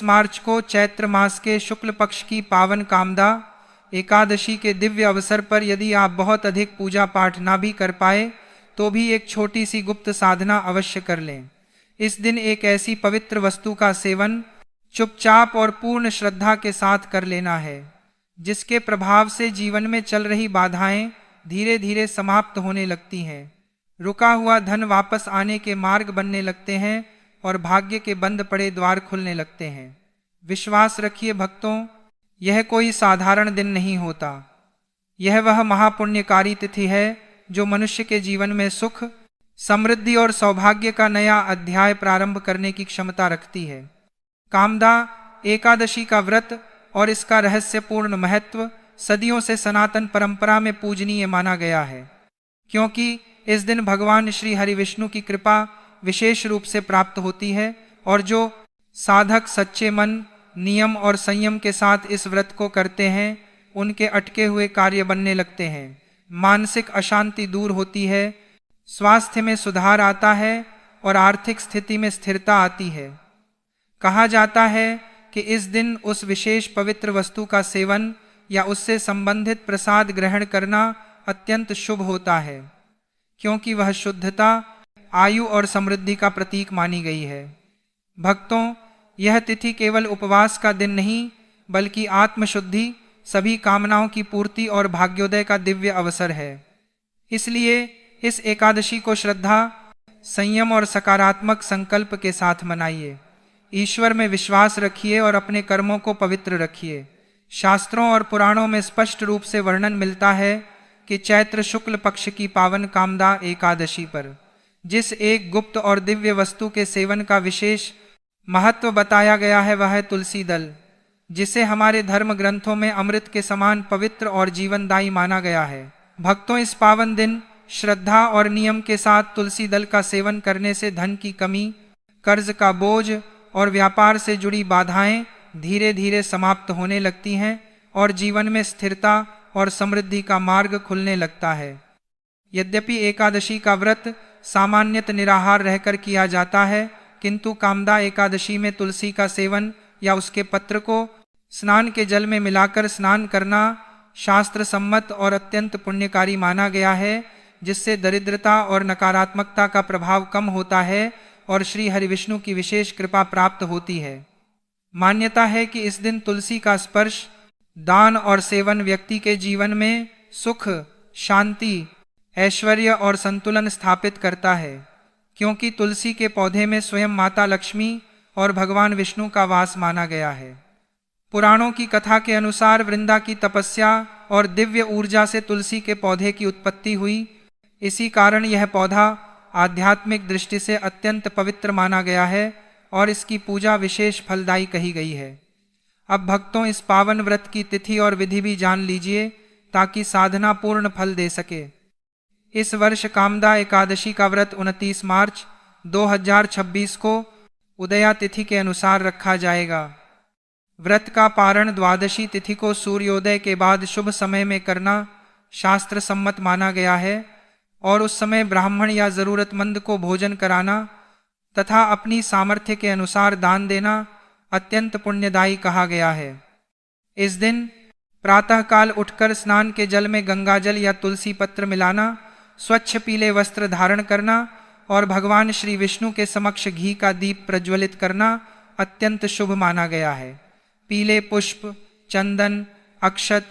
29 मार्च को चैत्र मास के शुक्ल पक्ष की पावन कामदा एकादशी के दिव्य अवसर पर यदि आप बहुत अधिक पूजा पाठ ना भी कर पाए तो भी एक छोटी सी गुप्त साधना अवश्य कर लें। इस दिन एक ऐसी पवित्र वस्तु का सेवन चुपचाप और पूर्ण श्रद्धा के साथ कर लेना है जिसके प्रभाव से जीवन में चल रही बाधाएं धीरे धीरे समाप्त होने लगती हैं, रुका हुआ धन वापस आने के मार्ग बनने लगते हैं और भाग्य के बंद पड़े द्वार खुलने लगते हैं। विश्वास रखिए भक्तों, यह कोई साधारण दिन नहीं होता। यह वह महापुण्यकारी तिथि है जो मनुष्य के जीवन में सुख, समृद्धि और सौभाग्य का नया अध्याय प्रारंभ करने की क्षमता रखती है। कामदा एकादशी का व्रत और इसका रहस्यपूर्ण महत्व सदियों से सनातन परंपरा में पूजनीय माना गया है, क्योंकि इस दिन भगवान श्री हरि विष्णु की कृपा विशेष रूप से प्राप्त होती है और जो साधक सच्चे मन, नियम और संयम के साथ इस व्रत को करते हैं उनके अटके हुए कार्य बनने लगते हैं, मानसिक अशांति दूर होती है, स्वास्थ्य में सुधार आता है और आर्थिक स्थिति में स्थिरता आती है। कहा जाता है कि इस दिन उस विशेष पवित्र वस्तु का सेवन या उससे संबंधित प्रसाद ग्रहण करना अत्यंत शुभ होता है, क्योंकि वह शुद्धता, आयु और समृद्धि का प्रतीक मानी गई है। भक्तों, यह तिथि केवल उपवास का दिन नहीं बल्कि आत्मशुद्धि, सभी कामनाओं की पूर्ति और भाग्योदय का दिव्य अवसर है। इसलिए इस एकादशी को श्रद्धा, संयम और सकारात्मक संकल्प के साथ मनाइए। ईश्वर में विश्वास रखिए और अपने कर्मों को पवित्र रखिए। शास्त्रों और पुराणों में स्पष्ट रूप से वर्णन मिलता है कि चैत्र शुक्ल पक्ष की पावन कामदा एकादशी पर जिस एक गुप्त और दिव्य वस्तु के सेवन का विशेष महत्व बताया गया है वह है तुलसी दल, जिसे हमारे धर्म ग्रंथों में अमृत के समान पवित्र और जीवनदायी माना गया है। भक्तों, इस पावन दिन श्रद्धा और नियम के साथ तुलसी दल का सेवन करने से धन की कमी, कर्ज का बोझ और व्यापार से जुड़ी बाधाएं धीरे धीरे समाप्त होने लगती हैं और जीवन में स्थिरता और समृद्धि का मार्ग खुलने लगता है। यद्यपि एकादशी का व्रत सामान्यत निराहार रहकर किया जाता है, किंतु कामदा एकादशी में तुलसी का सेवन या उसके पत्र को स्नान के जल में मिलाकर स्नान करना शास्त्र सम्मत और अत्यंत पुण्यकारी माना गया है, जिससे दरिद्रता और नकारात्मकता का प्रभाव कम होता है और श्री हरिविष्णु की विशेष कृपा प्राप्त होती है। मान्यता है कि इस दिन तुलसी का स्पर्श, दान और सेवन व्यक्ति के जीवन में सुख, शांति, ऐश्वर्य और संतुलन स्थापित करता है, क्योंकि तुलसी के पौधे में स्वयं माता लक्ष्मी और भगवान विष्णु का वास माना गया है। पुराणों की कथा के अनुसार वृंदा की तपस्या और दिव्य ऊर्जा से तुलसी के पौधे की उत्पत्ति हुई। इसी कारण यह पौधा आध्यात्मिक दृष्टि से अत्यंत पवित्र माना गया है और इसकी पूजा विशेष फलदायी कही गई है। अब भक्तों, इस पावन व्रत की तिथि और विधि भी जान लीजिए ताकि साधना पूर्ण फल दे सके। इस वर्ष कामदा एकादशी का व्रत 29 मार्च 2026 को उदया तिथि के अनुसार रखा जाएगा। व्रत का पारण द्वादशी तिथि को सूर्योदय के बाद शुभ समय में करना शास्त्र सम्मत माना गया है और उस समय ब्राह्मण या जरूरतमंद को भोजन कराना तथा अपनी सामर्थ्य के अनुसार दान देना अत्यंत पुण्यदायी कहा गया है। इस दिन प्रातःकाल उठकर स्नान के जल में गंगाजल या तुलसी पत्र मिलाना, स्वच्छ पीले वस्त्र धारण करना और भगवान श्री विष्णु के समक्ष घी का दीप प्रज्वलित करना अत्यंत शुभ माना गया है। पीले पुष्प, चंदन, अक्षत,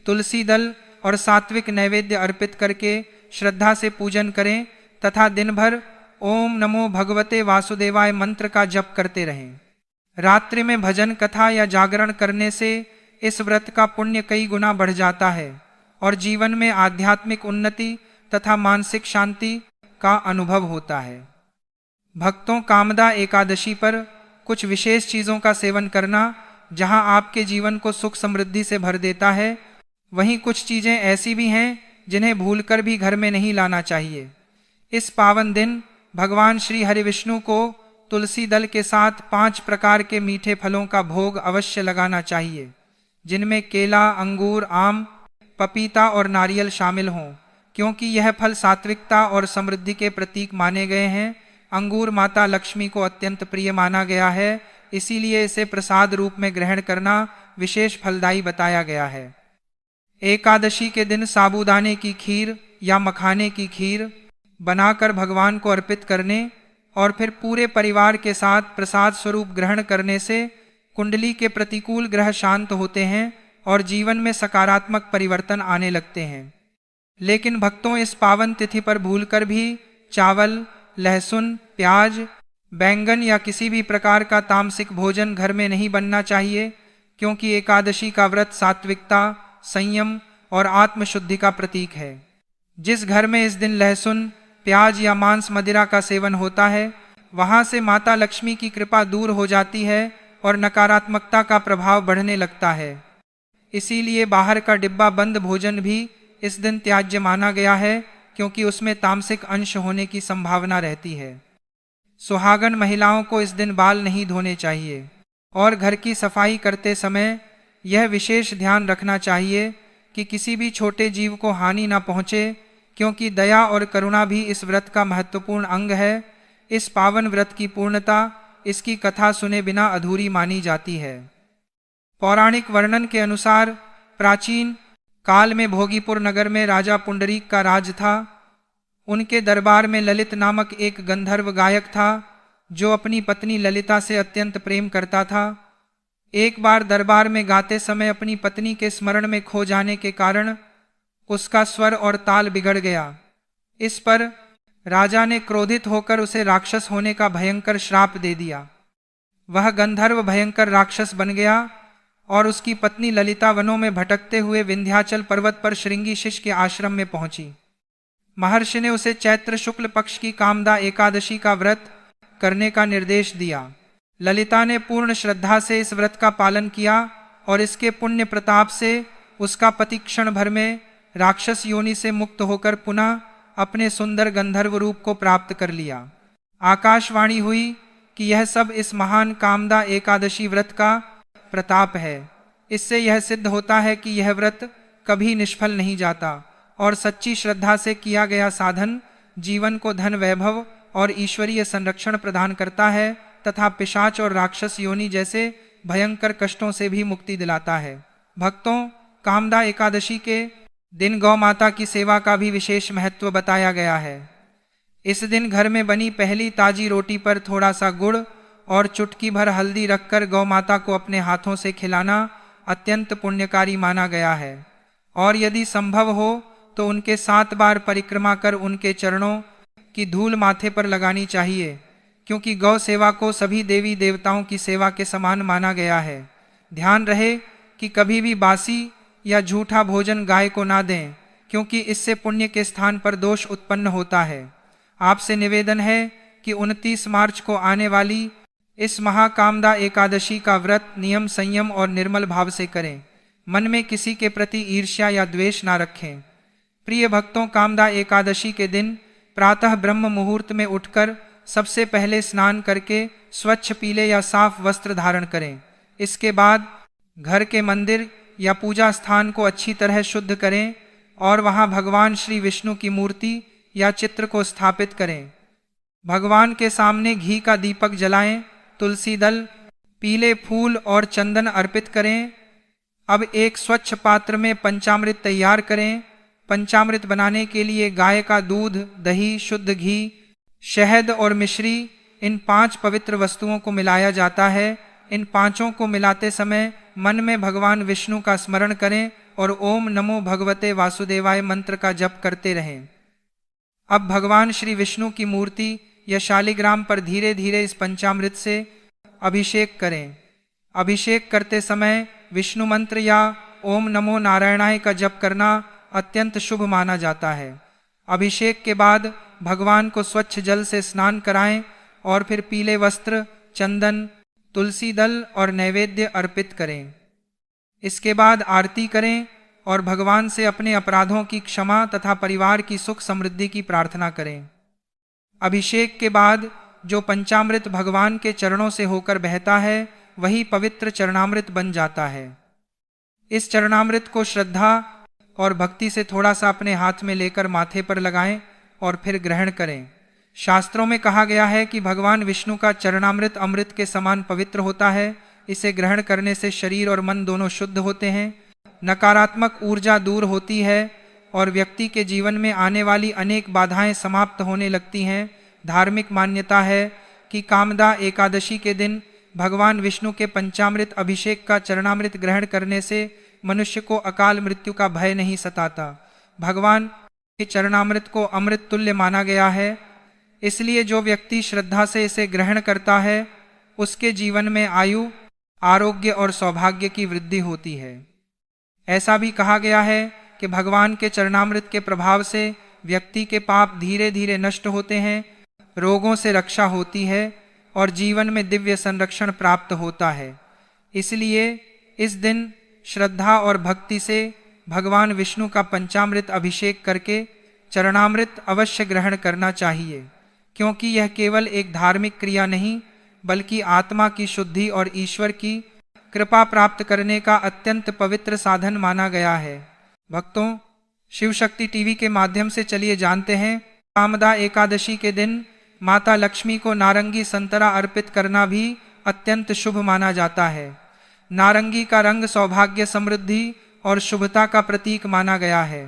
तुलसी दल और सात्विक नैवेद्य अर्पित करके श्रद्धा से पूजन करें तथा दिन भर ओम नमो भगवते वासुदेवाय मंत्र का जप करते रहें। रात्रि में भजन कथा या जागरण करने से इस व्रत का पुण्य कई गुना बढ़ जाता है और जीवन में आध्यात्मिक उन्नति तथा मानसिक शांति का अनुभव होता है। भक्तों, कामदा एकादशी पर कुछ विशेष चीजों का सेवन करना जहां आपके जीवन को सुख समृद्धि से भर देता है, वहीं कुछ चीजें ऐसी भी हैं जिन्हें भूलकर भी घर में नहीं लाना चाहिए। इस पावन दिन भगवान श्री हरिविष्णु को तुलसी दल के साथ 5 प्रकार के मीठे फलों का भोग अवश्य लगाना चाहिए, जिनमें केला, अंगूर, आम, पपीता और नारियल शामिल हों, क्योंकि यह फल सात्विकता और समृद्धि के प्रतीक माने गए हैं। अंगूर माता लक्ष्मी को अत्यंत प्रिय माना गया है इसीलिए इसे प्रसाद रूप में ग्रहण करना विशेष फलदायी बताया गया है। एकादशी के दिन साबूदाने की खीर या मखाने की खीर बनाकर भगवान को अर्पित करने और फिर पूरे परिवार के साथ प्रसाद स्वरूप ग्रहण करने से कुंडली के प्रतिकूल ग्रह शांत होते हैं और जीवन में सकारात्मक परिवर्तन आने लगते हैं। लेकिन भक्तों, इस पावन तिथि पर भूलकर भी चावल, लहसुन, प्याज, बैंगन या किसी भी प्रकार का तामसिक भोजन घर में नहीं बनना चाहिए, क्योंकि एकादशी का व्रत सात्विकता, संयम और आत्मशुद्धि का प्रतीक है। जिस घर में इस दिन लहसुन, प्याज या मांस मदिरा का सेवन होता है, वहां से माता लक्ष्मी की कृपा दूर हो जाती है और नकारात्मकता का प्रभाव बढ़ने लगता है। इसीलिए बाहर का डिब्बा बंद भोजन भी इस दिन त्याज्य माना गया है, क्योंकि उसमें तामसिक अंश होने की संभावना रहती है। सुहागन महिलाओं को इस दिन बाल नहीं धोने चाहिए और घर की सफाई करते समय यह विशेष ध्यान रखना चाहिए कि किसी भी छोटे जीव को हानि न पहुंचे, क्योंकि दया और करुणा भी इस व्रत का महत्वपूर्ण अंग है। इस पावन व्रत की पूर्णता इसकी कथा सुने बिना अधूरी मानी जाती है। पौराणिक वर्णन के अनुसार प्राचीन काल में भोगीपुर नगर में राजा पुंडरीक का राज था। उनके दरबार में ललित नामक एक गंधर्व गायक था, जो अपनी पत्नी ललिता से अत्यंत प्रेम करता था। एक बार दरबार में गाते समय अपनी पत्नी के स्मरण में खो जाने के कारण उसका स्वर और ताल बिगड़ गया। इस पर राजा ने क्रोधित होकर उसे राक्षस होने का भयंकर श्राप दे दिया। वह गंधर्व भयंकर राक्षस बन गया और उसकी पत्नी ललिता वनों में भटकते हुए विंध्याचल पर्वत पर श्रृंगी शिष्य के आश्रम में पहुंची। महर्षि ने उसे चैत्र शुक्ल पक्ष की कामदा एकादशी का व्रत करने का निर्देश दिया। ललिता ने पूर्ण श्रद्धा से इस व्रत का पालन किया और इसके पुण्य प्रताप से उसका पति क्षण भर में राक्षस योनि से मुक्त होकर पुनः अपने सुंदर गंधर्व रूप को प्राप्त कर लिया। आकाशवाणी हुई कि यह सब इस महान कामदा एकादशी व्रत का प्रताप है। इससे यह सिद्ध होता है कि यह व्रत कभी निष्फल नहीं जाता और सच्ची श्रद्धा से किया गया साधन जीवन को धन, वैभव और ईश्वरीय संरक्षण प्रदान करता है तथा पिशाच और राक्षस योनि जैसे भयंकर कष्टों से भी मुक्ति दिलाता है। भक्तों, कामदा एकादशी के दिन गौ माता की सेवा का भी विशेष महत्व बताया गया है। इस दिन घर में बनी पहली ताजी रोटी पर थोड़ा सा गुड़ और चुटकी भर हल्दी रखकर गौ माता को अपने हाथों से खिलाना अत्यंत पुण्यकारी माना गया है। और यदि संभव हो तो उनके 7 बार परिक्रमा कर उनके चरणों की धूल माथे पर लगानी चाहिए, क्योंकि गौ सेवा को सभी देवी देवताओं की सेवा के समान माना गया है। ध्यान रहे कि कभी भी बासी या झूठा भोजन गाय को ना दें, क्योंकि इससे पुण्य के स्थान पर दोष उत्पन्न होता है। आपसे निवेदन है कि 29 मार्च को आने वाली इस महाकामदा एकादशी का व्रत नियम, संयम और निर्मल भाव से करें। मन में किसी के प्रति ईर्ष्या या द्वेष ना रखें। प्रिय भक्तों, कामदा एकादशी के दिन प्रातः ब्रह्म मुहूर्त में उठकर सबसे पहले स्नान करके स्वच्छ पीले या साफ वस्त्र धारण करें। इसके बाद घर के मंदिर या पूजा स्थान को अच्छी तरह शुद्ध करें और वहां भगवान श्री विष्णु की मूर्ति या चित्र को स्थापित करें। भगवान के सामने घी का दीपक जलाएं, तुलसी दल, पीले फूल और चंदन अर्पित करें। अब एक स्वच्छ पात्र में पंचामृत तैयार करें। पंचामृत बनाने के लिए गाय का दूध, दही, शुद्ध घी, शहद और मिश्री, इन 5 पवित्र वस्तुओं को मिलाया जाता है। इन पांचों को मिलाते समय मन में भगवान विष्णु का स्मरण करें और ओम नमो भगवते वासुदेवाय मंत्र का जप करते रहें। अब भगवान श्री विष्णु की मूर्ति या शालिग्राम पर धीरे धीरे इस पंचामृत से अभिषेक करें। अभिषेक करते समय विष्णु मंत्र या ओम नमो नारायणाय का जप करना अत्यंत शुभ माना जाता है। अभिषेक के बाद भगवान को स्वच्छ जल से स्नान कराएं और फिर पीले वस्त्र, चंदन, तुलसी दल और नैवेद्य अर्पित करें। इसके बाद आरती करें और भगवान से अपने अपराधों की क्षमा तथा परिवार की सुख समृद्धि की प्रार्थना करें। अभिषेक के बाद जो पंचामृत भगवान के चरणों से होकर बहता है, वही पवित्र चरणामृत बन जाता है। इस चरणामृत को श्रद्धा और भक्ति से थोड़ा सा अपने हाथ में लेकर माथे पर लगाएं और फिर ग्रहण करें। शास्त्रों में कहा गया है कि भगवान विष्णु का चरणामृत अमृत के समान पवित्र होता है। इसे ग्रहण करने से शरीर और मन दोनों शुद्ध होते हैं, नकारात्मक ऊर्जा दूर होती है और व्यक्ति के जीवन में आने वाली अनेक बाधाएं समाप्त होने लगती हैं। धार्मिक मान्यता है कि कामदा एकादशी के दिन भगवान विष्णु के पंचामृत अभिषेक का चरणामृत ग्रहण करने से मनुष्य को अकाल मृत्यु का भय नहीं सताता। भगवान के चरणामृत को अमृत तुल्य माना गया है, इसलिए जो व्यक्ति श्रद्धा से इसे ग्रहण करता है उसके जीवन में आयु, आरोग्य और सौभाग्य की वृद्धि होती है। ऐसा भी कहा गया है कि भगवान के चरणामृत के प्रभाव से व्यक्ति के पाप धीरे धीरे नष्ट होते हैं, रोगों से रक्षा होती है और जीवन में दिव्य संरक्षण प्राप्त होता है। इसलिए इस दिन श्रद्धा और भक्ति से भगवान विष्णु का पंचामृत अभिषेक करके चरणामृत अवश्य ग्रहण करना चाहिए, क्योंकि यह केवल एक धार्मिक क्रिया नहीं बल्कि आत्मा की शुद्धि और ईश्वर की कृपा प्राप्त करने का अत्यंत पवित्र साधन माना गया है। भक्तों, शिव शक्ति टीवी के माध्यम से चलिए जानते हैं, कामदा एकादशी के दिन माता लक्ष्मी को नारंगी संतरा अर्पित करना भी अत्यंत शुभ माना जाता है। नारंगी का रंग सौभाग्य, समृद्धि और शुभता का प्रतीक माना गया है,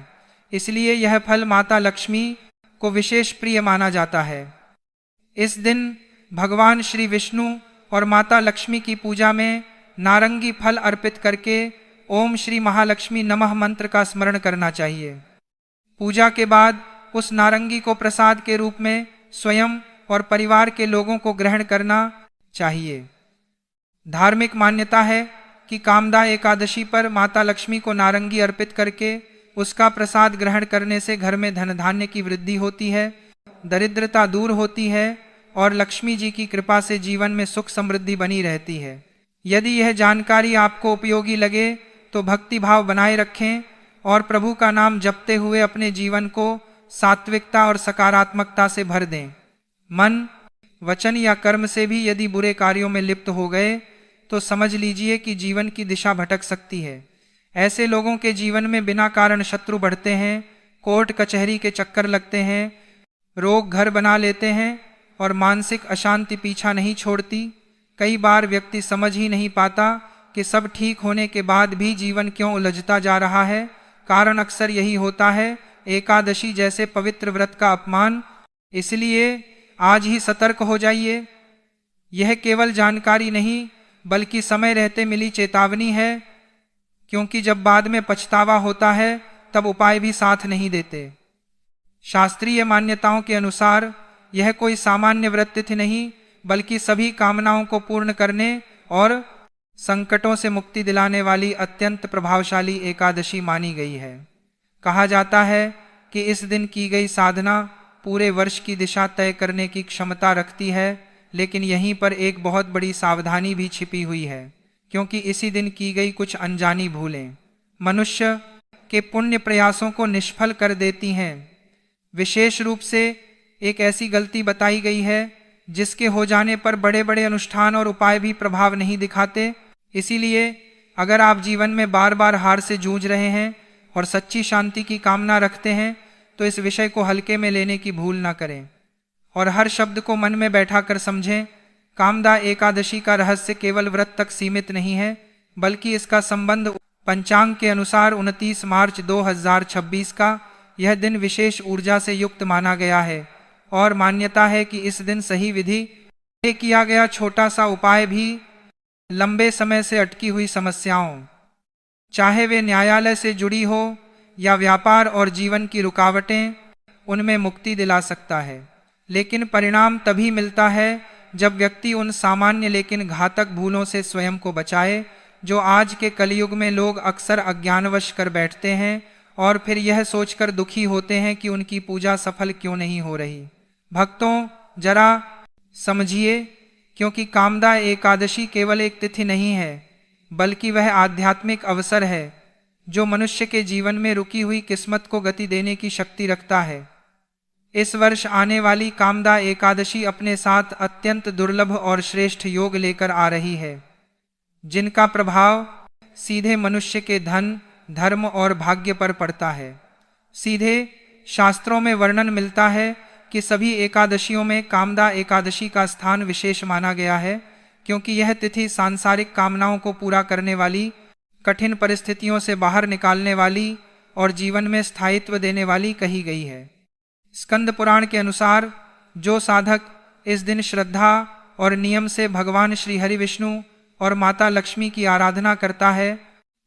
इसलिए यह फल माता लक्ष्मी को विशेष प्रिय माना जाता है। इस दिन भगवान श्री विष्णु और माता लक्ष्मी की पूजा में नारंगी फल अर्पित करके ओम श्री महालक्ष्मी नमः मंत्र का स्मरण करना चाहिए। पूजा के बाद उस नारंगी को प्रसाद के रूप में स्वयं और परिवार के लोगों को ग्रहण करना चाहिए। धार्मिक मान्यता है कि कामदा एकादशी पर माता लक्ष्मी को नारंगी अर्पित करके उसका प्रसाद ग्रहण करने से घर में धन धान्य की वृद्धि होती है, दरिद्रता दूर होती है और लक्ष्मी जी की कृपा से जीवन में सुख समृद्धि बनी रहती है। यदि यह जानकारी आपको उपयोगी लगे तो भक्ति भाव बनाए रखें और प्रभु का नाम जपते हुए अपने जीवन को सात्विकता और सकारात्मकता से भर दें। मन, वचन या कर्म से भी यदि बुरे कार्यों में लिप्त हो गए तो समझ लीजिए कि जीवन की दिशा भटक सकती है। ऐसे लोगों के जीवन में बिना कारण शत्रु बढ़ते हैं, कोर्ट कचहरी के चक्कर लगते हैं, रोग घर बना लेते हैं और मानसिक अशांति पीछा नहीं छोड़ती। कई बार व्यक्ति समझ ही नहीं पाता कि सब ठीक होने के बाद भी जीवन क्यों उलझता जा रहा है। कारण अक्सर यही होता है, एकादशी जैसे पवित्र व्रत का अपमान। इसलिए आज ही सतर्क हो जाइए। यह केवल जानकारी नहीं बल्कि समय रहते मिली चेतावनी है, क्योंकि जब बाद में पछतावा होता है तब उपाय भी साथ नहीं देते। शास्त्रीय मान्यताओं के अनुसार यह कोई सामान्य व्रत तिथि नहीं बल्कि सभी कामनाओं को पूर्ण करने और संकटों से मुक्ति दिलाने वाली अत्यंत प्रभावशाली एकादशी मानी गई है। कहा जाता है कि इस दिन की गई साधना पूरे वर्ष की दिशा तय करने की क्षमता रखती है, लेकिन यहीं पर एक बहुत बड़ी सावधानी भी छिपी हुई है, क्योंकि इसी दिन की गई कुछ अनजानी भूलें मनुष्य के पुण्य प्रयासों को निष्फल कर देती हैं। विशेष रूप से एक ऐसी गलती बताई गई है जिसके हो जाने पर बड़े बड़े अनुष्ठान और उपाय भी प्रभाव नहीं दिखाते। इसीलिए अगर आप जीवन में बार बार हार से जूझ रहे हैं और सच्ची शांति की कामना रखते हैं तो इस विषय को हल्के में लेने की भूल ना करें और हर शब्द को मन में बैठा कर समझें। कामदा एकादशी का रहस्य केवल व्रत तक सीमित नहीं है, बल्कि इसका संबंध पंचांग के अनुसार 29 मार्च 2026 का यह दिन विशेष ऊर्जा से युक्त माना गया है और मान्यता है कि इस दिन सही विधि से किया गया छोटा सा उपाय भी लंबे समय से अटकी हुई समस्याओं, चाहे वे न्यायालय से जुड़ी हो या व्यापार और जीवन की रुकावटें, उनमें मुक्ति दिला सकता है। लेकिन परिणाम तभी मिलता है जब व्यक्ति उन सामान्य लेकिन घातक भूलों से स्वयं को बचाए जो आज के कलयुग में लोग अक्सर अज्ञानवश कर बैठते हैं और फिर यह सोचकर दुखी होते हैं कि उनकी पूजा सफल क्यों नहीं हो रही। भक्तों, जरा समझिए, क्योंकि कामदा एकादशी केवल एक तिथि नहीं है बल्कि वह आध्यात्मिक अवसर है जो मनुष्य के जीवन में रुकी हुई किस्मत को गति देने की शक्ति रखता है। इस वर्ष आने वाली कामदा एकादशी अपने साथ अत्यंत दुर्लभ और श्रेष्ठ योग लेकर आ रही है, जिनका प्रभाव सीधे मनुष्य के धन, धर्म और भाग्य पर पड़ता है। सीधे शास्त्रों में वर्णन मिलता है कि सभी एकादशियों में कामदा एकादशी का स्थान विशेष माना गया है, क्योंकि यह तिथि सांसारिक कामनाओं को पूरा करने वाली, कठिन परिस्थितियों से बाहर निकालने वाली और जीवन में स्थायित्व देने वाली कही गई है। स्कंद पुराण के अनुसार जो साधक इस दिन श्रद्धा और नियम से भगवान श्री हरि विष्णु और माता लक्ष्मी की आराधना करता है,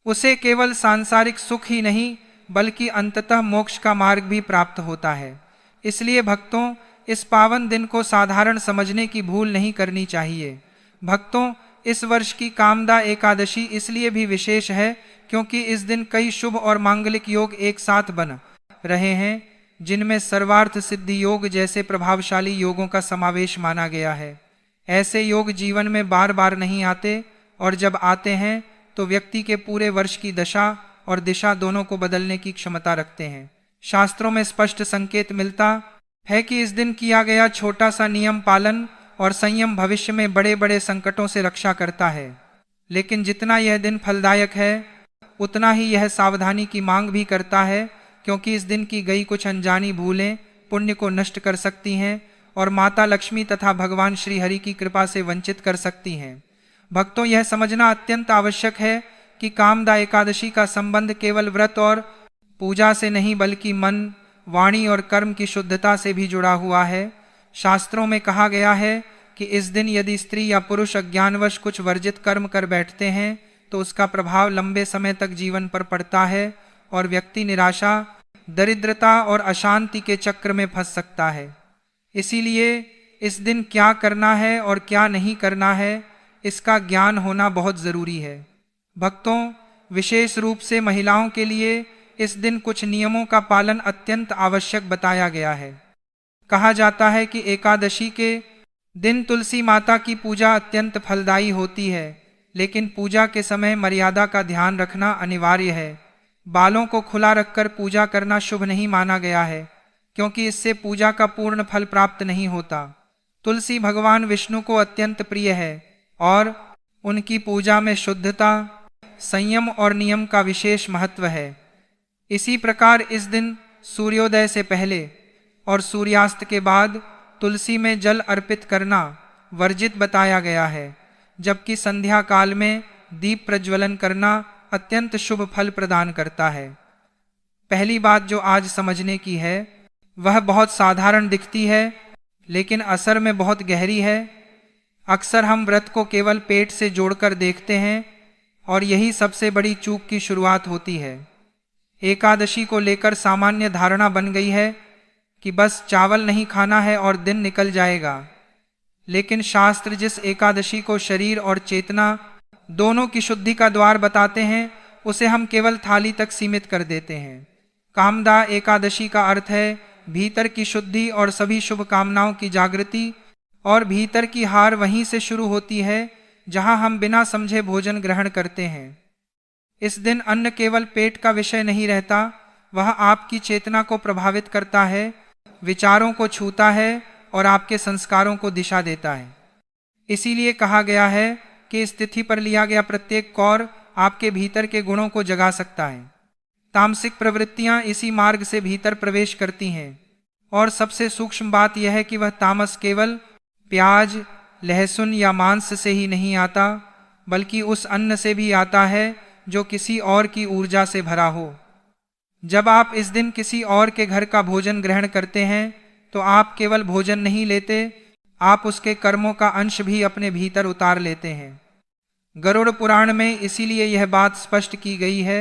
उसे केवल सांसारिक सुख ही नहीं बल्कि अंततः मोक्ष का मार्ग भी प्राप्त होता है। इसलिए भक्तों, इस पावन दिन को साधारण समझने की भूल नहीं करनी चाहिए। भक्तों, इस वर्ष की कामदा एकादशी इसलिए भी विशेष है क्योंकि इस दिन कई शुभ और मांगलिक योग एक साथ बन रहे हैं, जिनमें सर्वार्थ सिद्धि योग जैसे प्रभावशाली योगों का समावेश माना गया है। ऐसे योग जीवन में बार बार नहीं आते और जब आते हैं तो व्यक्ति के पूरे वर्ष की दशा और दिशा दोनों को बदलने की क्षमता रखते हैं। शास्त्रों में स्पष्ट संकेत मिलता है कि इस दिन किया गया छोटा सा नियम पालन और संयम भविष्य में बड़े बड़े संकटों से रक्षा करता है। लेकिन जितना यह दिन फलदायक है, उतना ही यह सावधानी की मांग भी करता है, क्योंकि इस दिन की गई कुछ अनजानी भूलें पुण्य को नष्ट कर सकती हैं और माता लक्ष्मी तथा भगवान श्री हरि की कृपा से वंचित कर सकती हैं। भक्तों, यह समझना अत्यंत आवश्यक है कि कामदा एकादशी का संबंध केवल व्रत और पूजा से नहीं बल्कि मन, वाणी और कर्म की शुद्धता से भी जुड़ा हुआ है। शास्त्रों में कहा गया है कि इस दिन यदि स्त्री या पुरुष अज्ञानवश कुछ वर्जित कर्म कर बैठते हैं तो उसका प्रभाव लंबे समय तक जीवन पर पड़ता है और व्यक्ति निराशा, दरिद्रता और अशांति के चक्र में फंस सकता है। इसीलिए इस दिन क्या करना है और क्या नहीं करना है, इसका ज्ञान होना बहुत जरूरी है। भक्तों, विशेष रूप से महिलाओं के लिए इस दिन कुछ नियमों का पालन अत्यंत आवश्यक बताया गया है। कहा जाता है कि एकादशी के दिन तुलसी माता की पूजा अत्यंत फलदायी होती है, लेकिन पूजा के समय मर्यादा का ध्यान रखना अनिवार्य है। बालों को खुला रखकर पूजा करना शुभ नहीं माना गया है, क्योंकि इससे पूजा का पूर्ण फल प्राप्त नहीं होता। तुलसी भगवान विष्णु को अत्यंत प्रिय है और उनकी पूजा में शुद्धता, संयम और नियम का विशेष महत्व है। इसी प्रकार इस दिन सूर्योदय से पहले और सूर्यास्त के बाद तुलसी में जल अर्पित करना वर्जित बताया गया है, जबकि संध्या काल में दीप प्रज्वलन करना अत्यंत शुभ फल प्रदान करता है। पहली बात जो आज समझने की है वह बहुत साधारण दिखती है, लेकिन असर में बहुत गहरी है। अक्सर हम व्रत को केवल पेट से जोड़कर देखते हैं और यही सबसे बड़ी चूक की शुरुआत होती है। एकादशी को लेकर सामान्य धारणा बन गई है कि बस चावल नहीं खाना है और दिन निकल जाएगा। लेकिन शास्त्र जिस एकादशी को शरीर और चेतना दोनों की शुद्धि का द्वार बताते हैं, उसे हम केवल थाली तक सीमित कर देते हैं। कामदा एकादशी का अर्थ है भीतर की शुद्धि और सभी शुभ कामनाओं की जागृति, और भीतर की हार वहीं से शुरू होती है जहां हम बिना समझे भोजन ग्रहण करते हैं। इस दिन अन्न केवल पेट का विषय नहीं रहता, वह आपकी चेतना को प्रभावित करता है, विचारों को छूता है और आपके संस्कारों को दिशा देता है। इसीलिए कहा गया है कि इस तिथि पर लिया गया प्रत्येक कौर आपके भीतर के गुणों को जगा सकता है। तामसिक प्रवृत्तियां इसी मार्ग से भीतर प्रवेश करती हैं, और सबसे सूक्ष्म बात यह है कि वह तामस केवल प्याज, लहसुन या मांस से ही नहीं आता, बल्कि उस अन्न से भी आता है जो किसी और की ऊर्जा से भरा हो। जब आप इस दिन किसी और के घर का भोजन ग्रहण करते हैं तो आप केवल भोजन नहीं लेते, आप उसके कर्मों का अंश भी अपने भीतर उतार लेते हैं। गरुड़ पुराण में इसीलिए यह बात स्पष्ट की गई है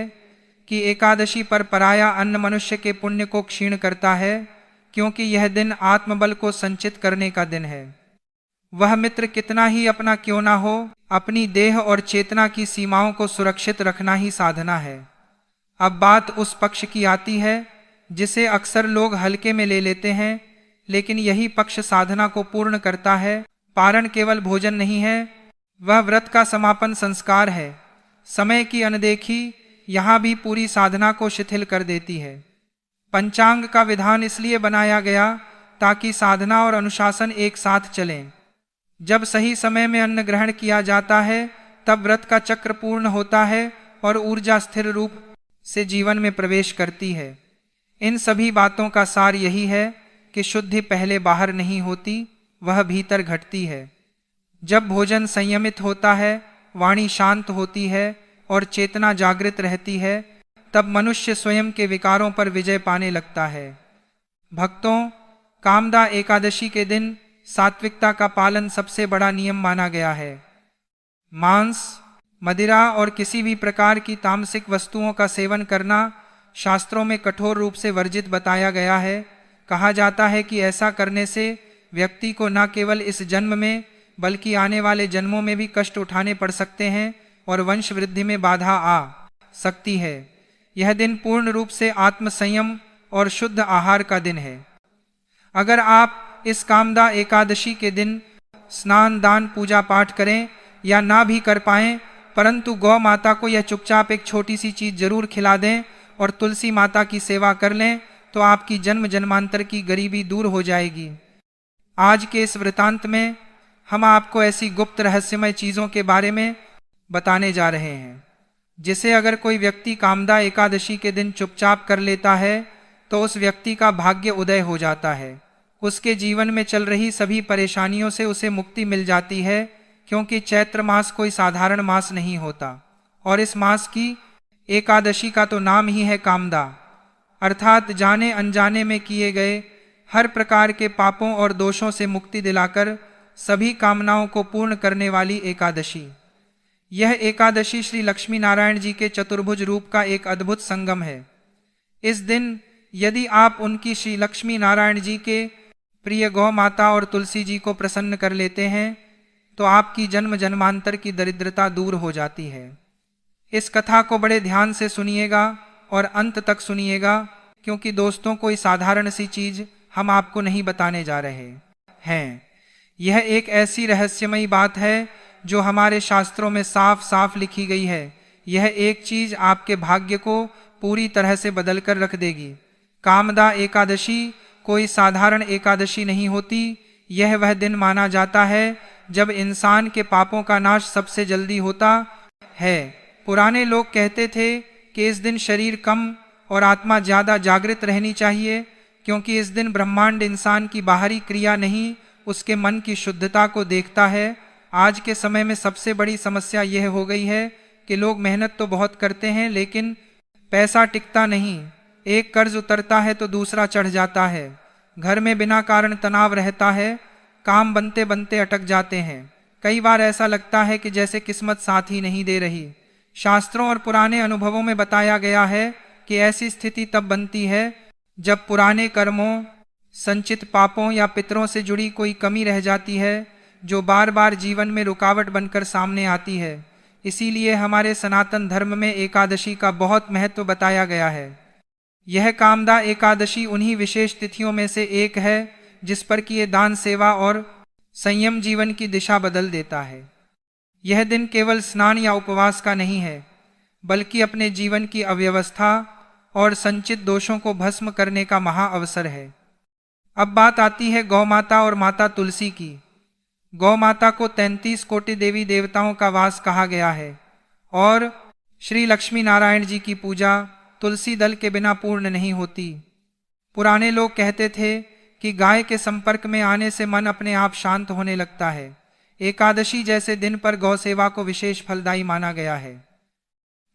कि एकादशी पर पराया अन्न मनुष्य के पुण्य को क्षीण करता है, क्योंकि यह दिन आत्मबल को संचित करने का दिन है। वह मित्र कितना ही अपना क्यों ना हो, अपनी देह और चेतना की सीमाओं को सुरक्षित रखना ही साधना है। अब बात उस पक्ष की आती है जिसे अक्सर लोग हल्के में ले लेते हैं, लेकिन यही पक्ष साधना को पूर्ण करता है। पारण केवल भोजन नहीं है, वह व्रत का समापन संस्कार है। समय की अनदेखी यहाँ भी पूरी साधना को शिथिल कर देती है। पंचांग का विधान इसलिए बनाया गया ताकि साधना और अनुशासन एक साथ चलें। जब सही समय में अन्न ग्रहण किया जाता है तब व्रत का चक्र पूर्ण होता है और ऊर्जा स्थिर रूप से जीवन में प्रवेश करती है। इन सभी बातों का सार यही है कि शुद्धि पहले बाहर नहीं होती, वह भीतर घटती है। जब भोजन संयमित होता है, वाणी शांत होती है और चेतना जागृत रहती है, तब मनुष्य स्वयं के विकारों पर विजय पाने लगता है। भक्तों, कामदा एकादशी के दिन सात्विकता का पालन सबसे बड़ा नियम माना गया है। मांस, मदिरा और किसी भी प्रकार की तामसिक वस्तुओं का सेवन करना शास्त्रों में कठोर रूप से वर्जित बताया गया है। कहा जाता है कि ऐसा करने से व्यक्ति को न केवल इस जन्म में बल्कि आने वाले जन्मों में भी कष्ट उठाने पड़ सकते हैं और वंश वृद्धि में बाधा आ सकती है। यह दिन पूर्ण रूप से आत्म संयम और शुद्ध आहार का दिन है। अगर आप इस कामदा एकादशी के दिन स्नान, दान, पूजा पाठ करें या ना भी कर पाएं, परंतु गौ माता को यह चुपचाप एक छोटी सी चीज जरूर खिला दें और तुलसी माता की सेवा कर लें, तो आपकी जन्म जन्मांतर की गरीबी दूर हो जाएगी। आज के इस वृतांत में हम आपको ऐसी गुप्त रहस्यमय चीजों के बारे में बताने जा रहे हैं, जिसे अगर कोई व्यक्ति कामदा एकादशी के दिन चुपचाप कर लेता है तो उस व्यक्ति का भाग्य उदय हो जाता है। उसके जीवन में चल रही सभी परेशानियों से उसे मुक्ति मिल जाती है, क्योंकि चैत्र मास कोई साधारण मास नहीं होता और इस मास की एकादशी का तो नाम ही है कामदा, अर्थात जाने अनजाने में किए गए हर प्रकार के पापों और दोषों से मुक्ति दिलाकर सभी कामनाओं को पूर्ण करने वाली एकादशी। यह एकादशी श्री लक्ष्मी नारायण जी के चतुर्भुज रूप का एक अद्भुत संगम है। इस दिन यदि आप उनकी श्री लक्ष्मी नारायण जी के प्रिय गौ माता और तुलसी जी को प्रसन्न कर लेते हैं तो आपकी जन्म जन्मांतर की दरिद्रता दूर हो जाती है। इस कथा को बड़े ध्यान से सुनिएगा और अंत तक सुनिएगा, क्योंकि दोस्तों कोई साधारण सी चीज हम आपको नहीं बताने जा रहे हैं। यह एक ऐसी रहस्यमयी बात है जो हमारे शास्त्रों में साफ साफ लिखी गई है। यह एक चीज आपके भाग्य को पूरी तरह से बदल कर रख देगी। कामदा एकादशी कोई साधारण एकादशी नहीं होती। यह वह दिन माना जाता है जब इंसान के पापों का नाश सबसे जल्दी होता है। पुराने लोग कहते थे कि इस दिन शरीर कम और आत्मा ज्यादा जागृत रहनी चाहिए, क्योंकि इस दिन ब्रह्मांड इंसान की बाहरी क्रिया नहीं, उसके मन की शुद्धता को देखता है। आज के समय में सबसे बड़ी समस्या यह हो गई है कि लोग मेहनत तो बहुत करते हैं, लेकिन पैसा टिकता नहीं। एक कर्ज उतरता है तो दूसरा चढ़ जाता है। घर में बिना कारण तनाव रहता है। काम बनते बनते अटक जाते हैं। कई बार ऐसा लगता है कि जैसे किस्मत साथ ही नहीं दे रही। शास्त्रों और पुराने अनुभवों में बताया गया है कि ऐसी स्थिति तब बनती है जब पुराने कर्मों, संचित पापों या पितरों से जुड़ी कोई कमी रह जाती है, जो बार बार जीवन में रुकावट बनकर सामने आती है। इसीलिए हमारे सनातन धर्म में एकादशी का बहुत महत्व बताया गया है। यह कामदा एकादशी उन्हीं विशेष तिथियों में से एक है जिस पर कि ये दान, सेवा और संयम जीवन की दिशा बदल देता है। यह दिन केवल स्नान या उपवास का नहीं है, बल्कि अपने जीवन की अव्यवस्था और संचित दोषों को भस्म करने का महाअवसर है। अब बात आती है गौ माता और माता तुलसी की। गौ माता को 33 कोटि देवी देवताओं का वास कहा गया है और श्री लक्ष्मी नारायण जी की पूजा तुलसी दल के बिना पूर्ण नहीं होती। पुराने लोग कहते थे कि गाय के संपर्क में आने से मन अपने आप शांत होने लगता है। एकादशी जैसे दिन पर गौ सेवा को विशेष फलदायी माना गया है।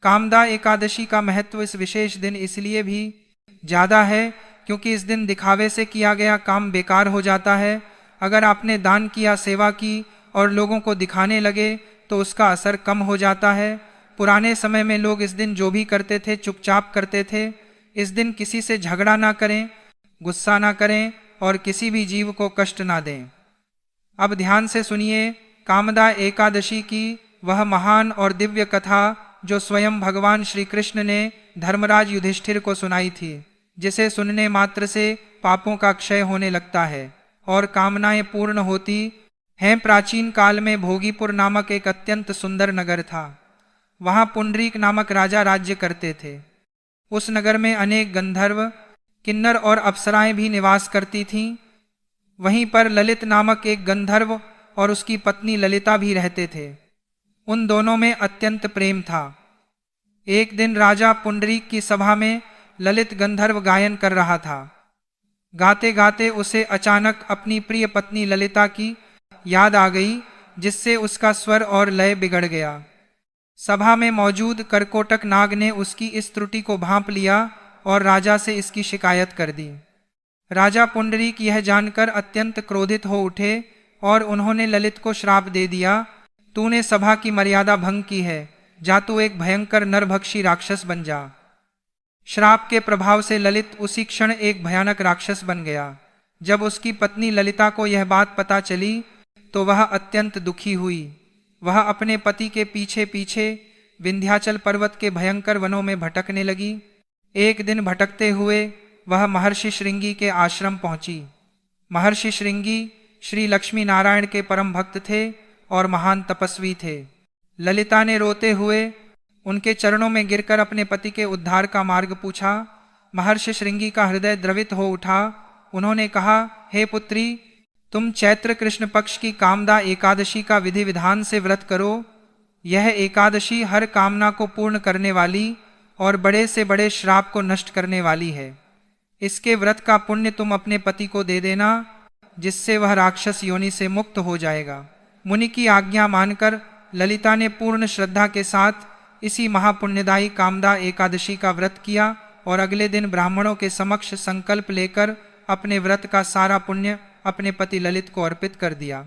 कामदा एकादशी का महत्व इस विशेष दिन इसलिए भी ज्यादा है क्योंकि इस दिन दिखावे से किया गया काम बेकार हो जाता है। अगर आपने दान किया, सेवा की और लोगों को दिखाने लगे तो उसका असर कम हो जाता है। पुराने समय में लोग इस दिन जो भी करते थे चुपचाप करते थे। इस दिन किसी से झगड़ा ना करें, गुस्सा ना करें और किसी भी जीव को कष्ट ना दें। अब ध्यान से सुनिए कामदा एकादशी की वह महान और दिव्य कथा जो स्वयं भगवान श्री कृष्ण ने धर्मराज युधिष्ठिर को सुनाई थी, जिसे सुनने मात्र से पापों का क्षय होने लगता है और कामनाएं पूर्ण होती हैं। प्राचीन काल में भोगीपुर नामक एक अत्यंत सुंदर नगर था। वहां पुंडरीक नामक राजा राज्य करते थे। उस नगर में अनेक गंधर्व, किन्नर और अप्सराएं भी निवास करती थीं। वहीं पर ललित नामक एक गंधर्व और उसकी पत्नी ललिता भी रहते थे। उन दोनों में अत्यंत प्रेम था। एक दिन राजा पुंडरीक की सभा में ललित गंधर्व गायन कर रहा था। गाते गाते उसे अचानक अपनी प्रिय पत्नी ललिता की याद आ गई, जिससे उसका स्वर और लय बिगड़ गया। सभा में मौजूद करकोटक नाग ने उसकी इस त्रुटि को भांप लिया और राजा से इसकी शिकायत कर दी। राजा पुंडरीक यह जानकर अत्यंत क्रोधित हो उठे और उन्होंने ललित को श्राप दे दिया, तूने सभा की मर्यादा भंग की है, जा तू एक भयंकर नरभक्षी राक्षस बन जा। श्राप के प्रभाव से ललित उसी क्षण एक भयानक राक्षस बन गया। जब उसकी पत्नी ललिता को यह बात पता चली तो वह अत्यंत दुखी हुई। वह अपने पति के पीछे पीछे विंध्याचल पर्वत के भयंकर वनों में भटकने लगी। एक दिन भटकते हुए वह महर्षि श्रृंगी के आश्रम पहुंची। महर्षि श्रृंगी श्री लक्ष्मी नारायण के परम भक्त थे और महान तपस्वी थे। ललिता ने रोते हुए उनके चरणों में गिरकर अपने पति के उद्धार का मार्ग पूछा। महर्षि श्रृंगी का हृदय द्रवित हो उठा। उन्होंने कहा, हे पुत्री, तुम चैत्र कृष्ण पक्ष की कामदा एकादशी का विधि विधान से व्रत करो। यह एकादशी हर कामना को पूर्ण करने वाली और बड़े से बड़े श्राप को नष्ट करने वाली है। इसके व्रत का पुण्य तुम अपने पति को दे देना, जिससे वह राक्षस योनि से मुक्त हो जाएगा। मुनि की आज्ञा मानकर ललिता ने पूर्ण श्रद्धा के साथ इसी महापुण्यदायी कामदा एकादशी का व्रत किया और अगले दिन ब्राह्मणों के समक्ष संकल्प लेकर अपने व्रत का सारा पुण्य अपने पति ललित को अर्पित कर दिया।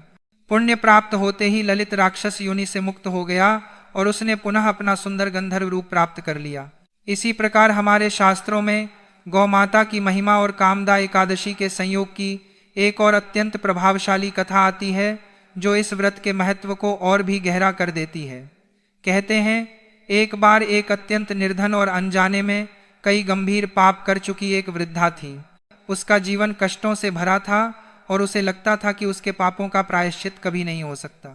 पुण्य प्राप्त होते ही ललित राक्षस योनि से मुक्त हो गया और उसने पुनः अपना सुंदर गंधर्व रूप प्राप्त कर लिया। इसी प्रकार हमारे शास्त्रों में गौ माता की महिमा और कामदा एकादशी के संयोग की एक और अत्यंत प्रभावशाली कथा आती है, जो इस व्रत के महत्व को और भी गहरा कर देती है। कहते हैं, एक बार एक अत्यंत निर्धन और अनजाने में कई गंभीर पाप कर चुकी एक वृद्धा थी। उसका जीवन कष्टों से भरा था और उसे लगता था कि उसके पापों का प्रायश्चित कभी नहीं हो सकता।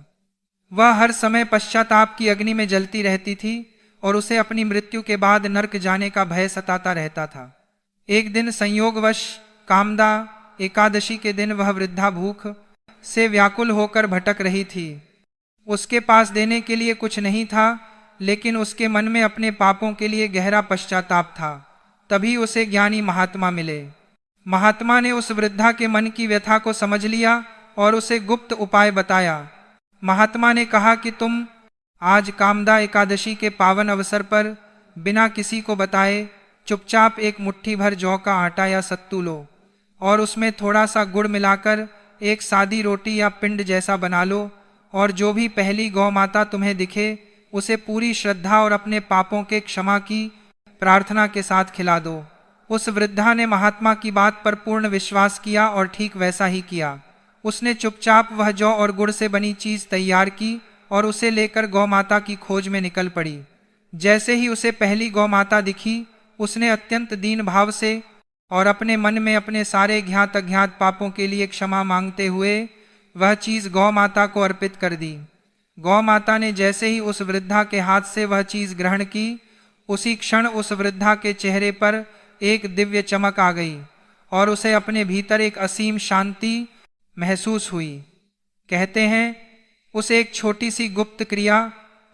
वह हर समय पश्चाताप की अग्नि में जलती रहती थी और उसे अपनी मृत्यु के बाद नरक जाने का भय सताता रहता था। एक दिन संयोगवश कामदा एकादशी के दिन वह वृद्धा भूख से व्याकुल होकर भटक रही थी। उसके पास देने के लिए कुछ नहीं था, लेकिन उसके मन में अपने पापों के लिए गहरा पश्चाताप था। तभी उसे ज्ञानी महात्मा मिले। महात्मा ने उस वृद्धा के मन की व्यथा को समझ लिया और उसे गुप्त उपाय बताया। महात्मा ने कहा कि तुम आज कामदा एकादशी के पावन अवसर पर बिना किसी को बताए चुपचाप एक मुट्ठी भर जौ का आटा या सत्तू लो और उसमें थोड़ा सा गुड़ मिलाकर एक सादी रोटी या पिंड जैसा बना लो, और जो भी पहली गौ माता तुम्हें दिखे उसे पूरी श्रद्धा और अपने पापों के क्षमा की प्रार्थना के साथ खिला दो। उस वृद्धा ने महात्मा की बात पर पूर्ण विश्वास किया और ठीक वैसा ही किया। उसने चुपचाप वह जौ और गुड़ से बनी चीज तैयार की और उसे लेकर गौ माता की खोज में निकल पड़ी। जैसे ही उसे पहली गौ माता दिखी, उसने अत्यंत दीन भाव से और अपने मन में अपने सारे ज्ञात अज्ञात पापों के लिए क्षमा मांगते हुए वह चीज गौ माता को अर्पित कर दी। गौ माता ने जैसे ही उस वृद्धा के हाथ से वह चीज ग्रहण की, उसी क्षण उस वृद्धा के चेहरे पर एक दिव्य चमक आ गई और उसे अपने भीतर एक असीम शांति महसूस हुई। कहते हैं, उस एक छोटी सी गुप्त क्रिया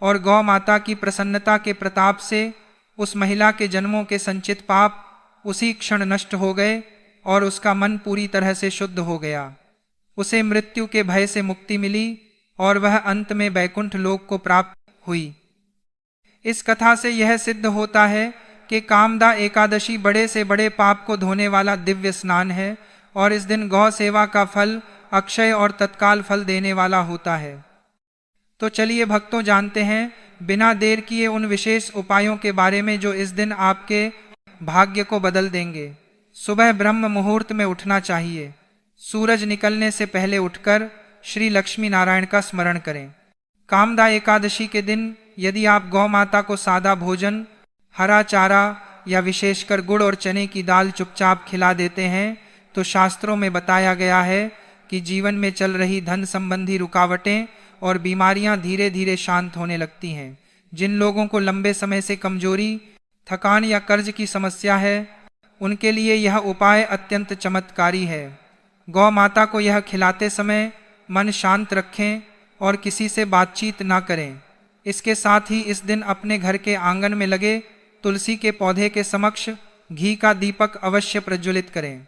और गौ माता की प्रसन्नता के प्रताप से उस महिला के जन्मों के संचित पाप उसी क्षण नष्ट हो गए और उसका मन पूरी तरह से शुद्ध हो गया। उसे मृत्यु के भय से मुक्ति मिली और वह अंत में बैकुंठ लोक को प्राप्त हुई। इस कथा से यह सिद्ध होता है कि कामदा एकादशी बड़े से बड़े पाप को धोने वाला दिव्य स्नान है और इस दिन गौ सेवा का फल अक्षय और तत्काल फल देने वाला होता है। तो चलिए भक्तों, जानते हैं बिना देर किए उन विशेष उपायों के बारे में जो इस दिन आपके भाग्य को बदल देंगे। सुबह ब्रह्म मुहूर्त में उठना चाहिए। सूरज निकलने से पहले उठकर श्री लक्ष्मी नारायण का स्मरण करें। कामदा एकादशी के दिन यदि आप गौ माता को सादा भोजन, हरा चारा या विशेषकर गुड़ और चने की दाल चुपचाप खिला देते हैं तो शास्त्रों में बताया गया है कि जीवन में चल रही धन संबंधी रुकावटें और बीमारियां धीरे धीरे शांत होने लगती हैं। जिन लोगों को लंबे समय से कमजोरी, थकान या कर्ज की समस्या है, उनके लिए यह उपाय अत्यंत चमत्कारी है। गौ माता को यह खिलाते समय मन शांत रखें और किसी से बातचीत ना करें। इसके साथ ही इस दिन अपने घर के आंगन में लगे तुलसी के पौधे के समक्ष घी का दीपक अवश्य प्रज्वलित करें।